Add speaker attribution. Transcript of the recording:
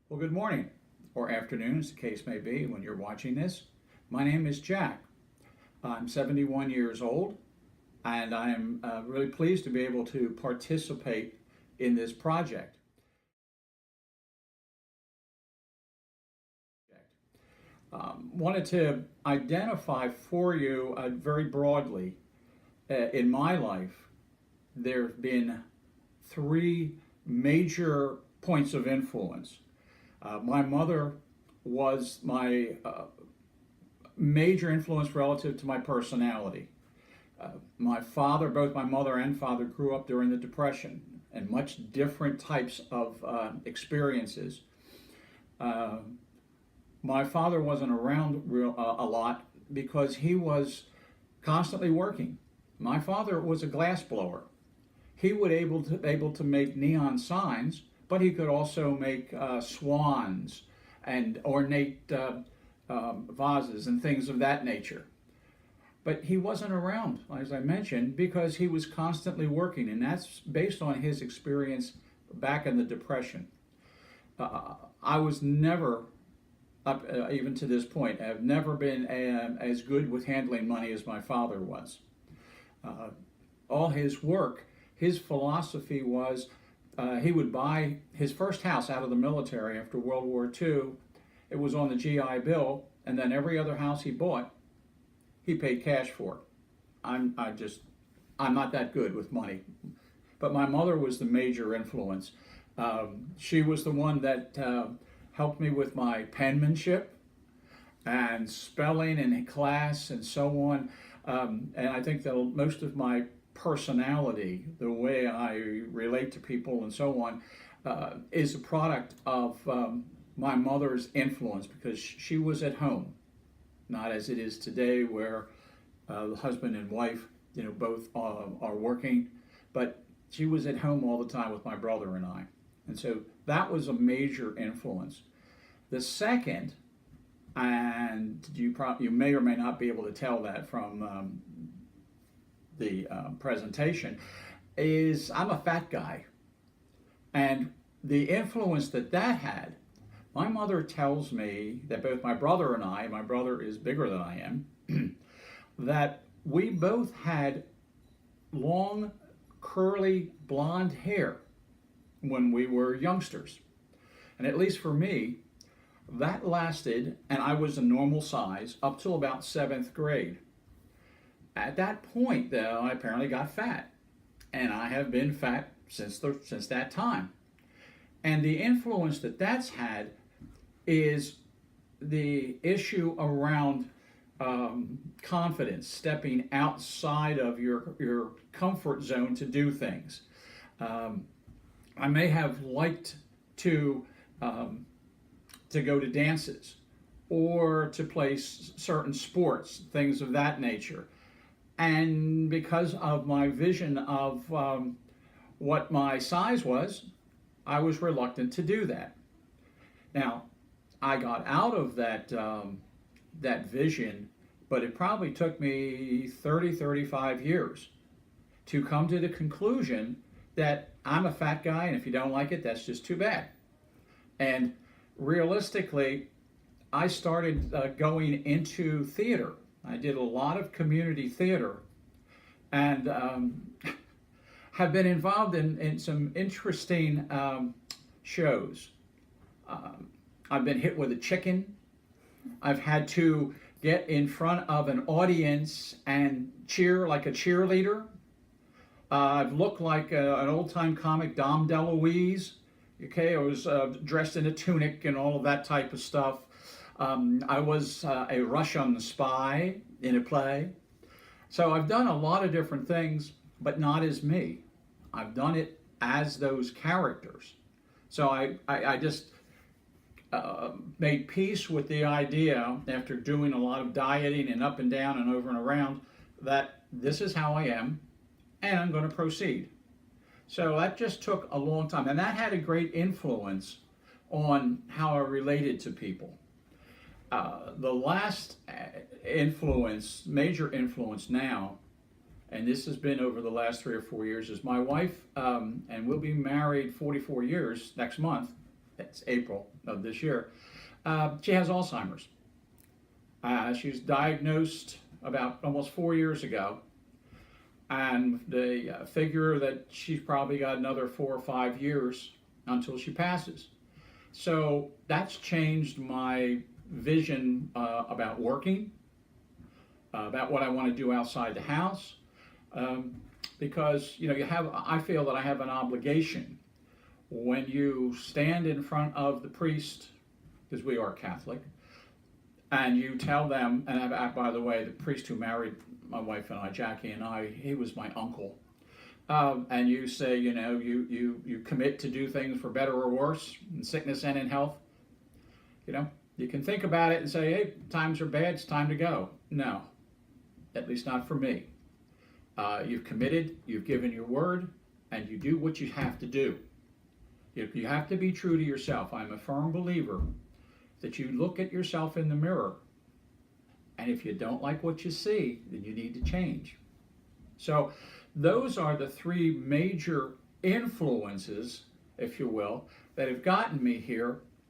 Speaker 1: Well, good morning, or afternoon, as the case may be, when you're watching this. My name is Jack. I'm 71 years old, and I am really pleased to be able to participate in this project. Wanted to identify for you very broadly in my life, there have been three major points of influence. My mother was my major influence relative to my personality. My father, both my mother and father, grew up during the Depression and much different types of experiences. Uh, my father wasn't around a lot because he was constantly working. My father was a glass blower. He would able to make neon signs, but he could also make swans and ornate vases and things of that nature. But he wasn't around, as I mentioned, because he was constantly working, and that's based on his experience back in the Depression. I was never, up even to this point, have never been as good with handling money as my father was. Uh, all his work, his philosophy was he would buy his first house out of the military after World War II. It was on the GI Bill, and then every other house he bought, he paid cash for. I'm not that good with money, but my mother was the major influence. She was the one that helped me with my penmanship and spelling and class and so on. And I think that most of my personality, the way I relate to people and so on, is a product of my mother's influence because she was at home, not as it is today where the husband and wife, both are working, but she was at home all the time with my brother and I. And so that was a major influence. The second, and you may or may not be able to tell that from the presentation, is I'm a fat guy. And the influence that had, my mother tells me that both my brother and I, my brother is bigger than I am, that we both had long, curly, blonde hair when we were youngsters. And at least for me, that lasted, and I was a normal size, up till about seventh grade. At that point, though, I apparently got fat, and I have been fat since that time. And the influence that's had is the issue around confidence, stepping outside of your comfort zone to do things. I may have liked to go to dances or to play certain sports, things of that nature. And because of my vision of what my size was, I was reluctant to do that. Now, I got out of that vision, but it probably took me 30, 35 years to come to the conclusion that I'm a fat guy, and if you don't like it, that's just too bad. And realistically, I started going into theater. I did a lot of community theater and have been involved in some interesting shows. Um, I've been hit with a chicken. I've had to get in front of an audience and cheer like a cheerleader. I've looked like an old-time comic, Dom DeLuise. Okay, I was dressed in a tunic and all of that type of stuff. I was a Russian spy in a play. So I've done a lot of different things, but not as me. I've done it as those characters. So I just made peace with the idea after doing a lot of dieting and up and down and over and around that this is how I am and I'm going to proceed. So that just took a long time, and that had a great influence on how I related to people. The last influence, major influence now, and this has been over the last 3 or 4 years, is my wife, and we'll be married 44 years next month. it's April of this year. She has Alzheimer's. She was diagnosed about almost 4 years ago, and they figure that she's probably got another 4 or 5 years until she passes. So that's changed my vision about working, about what I want to do outside the house, because I feel that I have an obligation when you stand in front of the priest, because we are Catholic, and you tell them, and by the way, the priest who married my wife and I, Jackie and I, he was my uncle. And you say, you commit to do things for better or worse, in sickness and in health. You can think about it and say, hey, times are bad, it's time to go. No, at least not for me. You've committed, you've given your word, and you do what you have to do. You have to be true to yourself. I'm a firm believer that you look at yourself in the mirror, and if you don't like what you see, then you need to change. So those are the three major influences, if you will, that have gotten me here